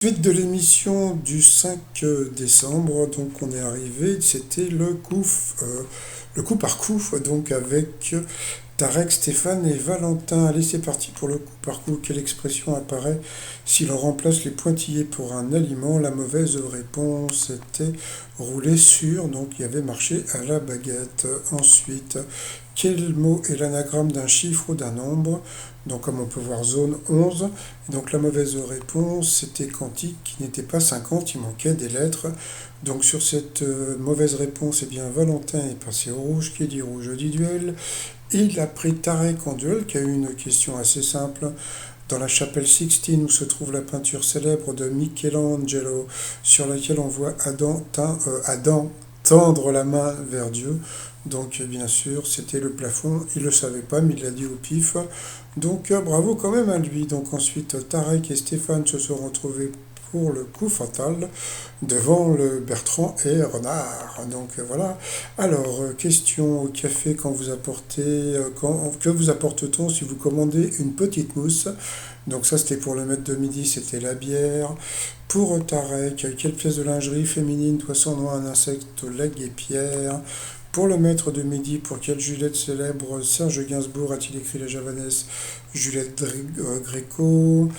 Suite de l'émission du 5 décembre, donc on est arrivé, c'était le coup par coup, donc avec Tarek, Stéphane et Valentin. Allez, c'est parti pour le coup par coup. Quelle expression apparaît si l'on remplace les pointillés pour un aliment? La mauvaise réponse était rouler sur, donc il y avait marché à la baguette. Ensuite, quel mot est l'anagramme d'un chiffre ou d'un nombre? Donc comme on peut voir zone 11. Donc la mauvaise réponse, c'était quantique, qui n'était pas 50, il manquait des lettres. Donc sur cette mauvaise réponse, eh bien Valentin est passé au rouge. Qui dit rouge dit duel. Il a pris Tarek en duel, qui a eu une question assez simple. Dans la chapelle Sixtine, où se trouve la peinture célèbre de Michelangelo, sur laquelle on voit Adam tendre la main vers Dieu. Donc bien sûr, c'était le plafond. Il ne le savait pas, mais il l'a dit au pif. Donc bravo quand même à lui. Donc ensuite, Tarek et Stéphane se sont retrouvés pour le coup fatal devant le Bertrand et Renard. Donc voilà. Alors, question au café quand vous apportez, que vous apporte-t-on si vous commandez une petite mousse? Donc ça c'était pour le maître de midi, c'était la bière. Pour Tarek, quelle pièce de lingerie féminine doit son nom à un insecte, la guêpière? Pour le maître de midi, pour quelle Juliette célèbre Serge Gainsbourg a-t-il écrit la javanaise Juliette Gréco?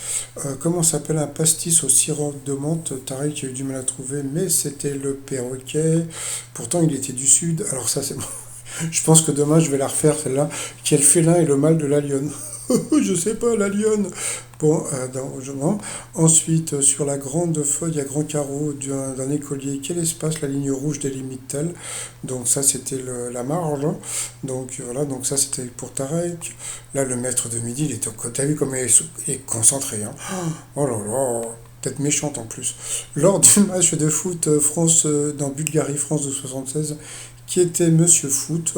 Comment s'appelle un pastis au sirop de menthe? Tarek a eu du mal à trouver, mais c'était le perroquet. Pourtant, il était du sud. Alors ça, c'est bon. Je pense que demain, je vais la refaire, celle-là. Quel félin est le mal de la lionne? Je sais pas, la lionne. Bon, non. Ensuite, sur la grande feuille à grand carreau d'un écolier, quel espace la ligne rouge délimite-t-elle? Donc ça, c'était la marge. Donc voilà, donc ça, c'était pour Tarek. Là, le maître de midi, il était au côté. T'as vu comme il est concentré, hein? Oh là là, peut-être méchante en plus. Lors du match de foot France dans Bulgarie-France de 76, qui était Monsieur Foot?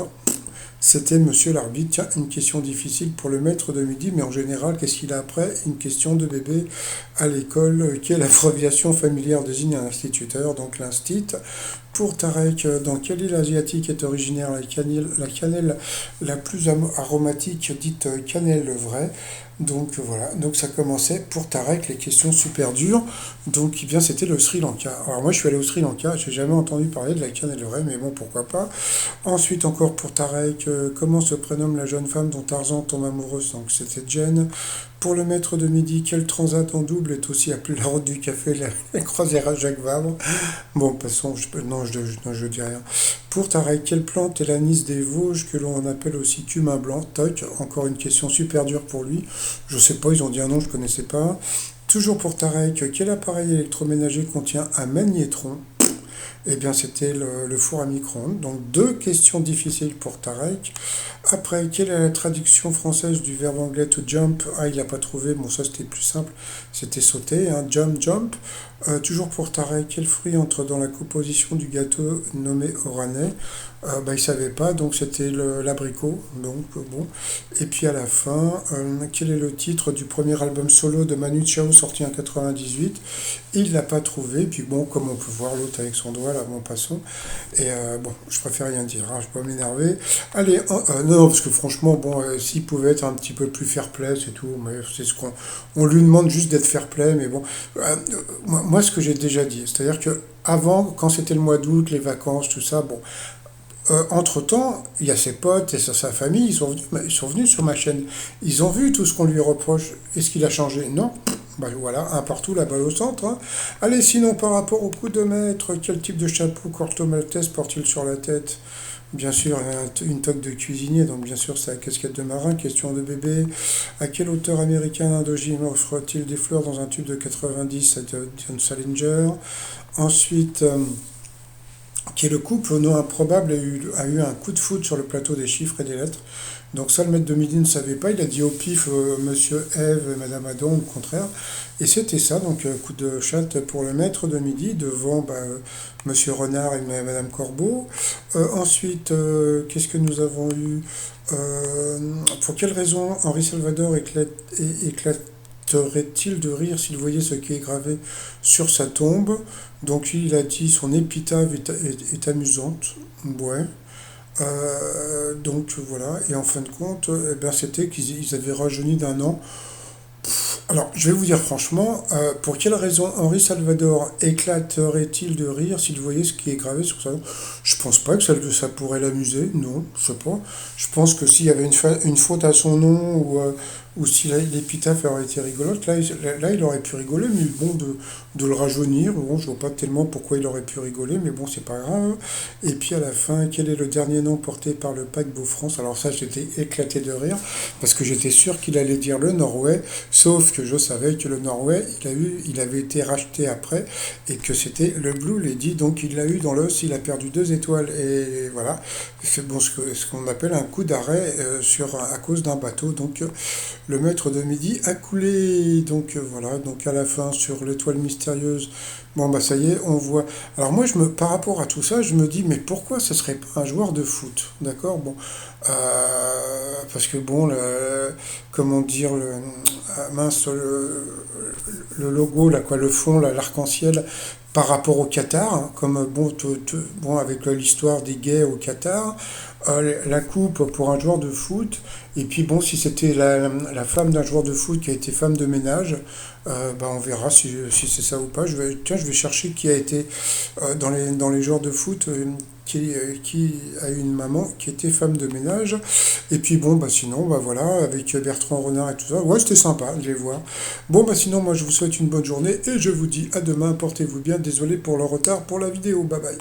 C'était Monsieur l'arbitre. Tiens, une question difficile pour le maître de midi, mais en général, qu'est-ce qu'il a après? Une question de bébé à l'école. Quelle abréviation familière désigne un instituteur? Donc l'instit. Pour Tarek, dans quelle île asiatique est originaire la cannelle la plus aromatique, dite cannelle vraie? Donc voilà, donc ça commençait pour Tarek les questions super dures. Donc eh bien c'était le Sri Lanka. Alors moi je suis allé au Sri Lanka, j'ai jamais entendu parler de la cannelle vraie, mais bon pourquoi pas. Ensuite encore pour Tarek, comment se prénomme la jeune femme dont Tarzan tombe amoureuse? Donc c'était Jen. Pour le maître de midi, quel transat en double est aussi appelé la route du café, la croisière à Jacques Vabre? Bon, passons, non, non, je dis rien. Pour Tarek, quelle plante est l'anis des Vosges que l'on appelle aussi cumin blanc? Toc, encore une question super dure pour lui. Je sais pas, ils ont dit un nom, je connaissais pas. Toujours pour Tarek, quel appareil électroménager contient un magnétron? Eh bien, c'était le four à micro-ondes. Donc, deux questions difficiles pour Tarek. Après, quelle est la traduction française du verbe anglais to jump? Ah, il n'a pas trouvé. Bon, ça, c'était plus simple. C'était sauter, hein. Jump, jump. Toujours pour Tarek, quel fruit entre dans la composition du gâteau nommé Oranais? Bah, il savait pas, donc c'était l'abricot. Donc, bon. Et puis à la fin, quel est le titre du premier album solo de Manu Chao sorti en 98? Il l'a pas trouvé. Puis bon, comme on peut voir l'autre avec son doigt, là, bon, passons. Et bon, je préfère rien dire, hein, je peux pas m'énerver. Allez, non, parce que franchement, bon, s'il pouvait être un petit peu plus fair-play, c'est tout. Mais c'est ce on lui demande juste d'être fair-play, mais bon. Moi, ce que j'ai déjà dit, c'est-à-dire que avant, quand c'était le mois d'août, les vacances, tout ça, bon, entre-temps, il y a ses potes et sa famille, ils sont venus sur ma chaîne. Ils ont vu tout ce qu'on lui reproche. Est-ce qu'il a changé? Non. Bah voilà, un partout, la balle au centre, hein. Allez, sinon, par rapport au coup de maître, quel type de chapeau Corto Maltese porte-t-il sur la tête? Bien sûr, une toque de cuisinier, donc bien sûr, c'est la casquette de marin. Question de bébé. À quel auteur américain indochine offre-t-il des fleurs dans un tube de 90 à John Salinger? Ensuite, qui est le couple au nom improbable a eu un coup de foudre sur le plateau des chiffres et des lettres. Donc ça, le maître de midi ne savait pas, il a dit au pif Monsieur Ève et Madame Adam, au contraire. Et c'était ça, donc coup de chatte pour le maître de midi, devant Monsieur Renard et Madame Corbeau. Ensuite, qu'est-ce que nous avons eu? Pour quelle raison Henri Salvador éclaterait-il de rire s'il voyait ce qui est gravé sur sa tombe? Donc il a dit son épitaphe est amusante. Ouais. Donc voilà, et en fin de compte, eh ben, c'était qu'ils avaient rajeuni d'un an. Alors, je vais vous dire franchement, pour quelle raison Henri Salvador éclaterait-il de rire s'il voyait ce qui est gravé sur sa nom? Je pense pas que ça pourrait l'amuser, non, je sais pas. Je pense que s'il y avait une faute à son nom ou si l'épitaphe aurait été rigolote, là, il aurait pu rigoler, mais bon, de le rajeunir, bon, je vois pas tellement pourquoi il aurait pu rigoler, mais bon, c'est pas grave. Et puis à la fin, quel est le dernier nom porté par le paquebot France? Alors ça, j'étais éclaté de rire, parce que j'étais sûr qu'il allait dire le Norway. Sauf que je savais que le Norway, il avait été racheté après et que c'était le Blue Lady, donc il l'a eu dans l'os, il a perdu 2 étoiles et voilà, c'est bon, ce qu'on appelle un coup d'arrêt à cause d'un bateau. Donc le maître de midi a coulé. Donc voilà, donc à la fin sur l'étoile mystérieuse, bon bah ça y est, on voit. Alors moi par rapport à tout ça, je me dis mais pourquoi ce serait pas un joueur de foot, d'accord? Bon, parce que bon, comment dire, mince, le logo, là, quoi, le fond, là, l'arc-en-ciel, par rapport au Qatar, hein, comme bon, bon avec l'histoire des gays au Qatar, la coupe pour un joueur de foot, et puis bon, si c'était la femme d'un joueur de foot qui a été femme de ménage, bah, on verra si c'est ça ou pas. Tiens, je vais chercher qui a été dans les joueurs de foot. Qui a eu une maman qui était femme de ménage. Et puis bon, bah sinon, bah voilà, avec Bertrand Renard et tout ça. Ouais, c'était sympa de les voir. Bon, bah sinon, moi je vous souhaite une bonne journée et je vous dis à demain, portez-vous bien. Désolé pour le retard pour la vidéo. Bye bye.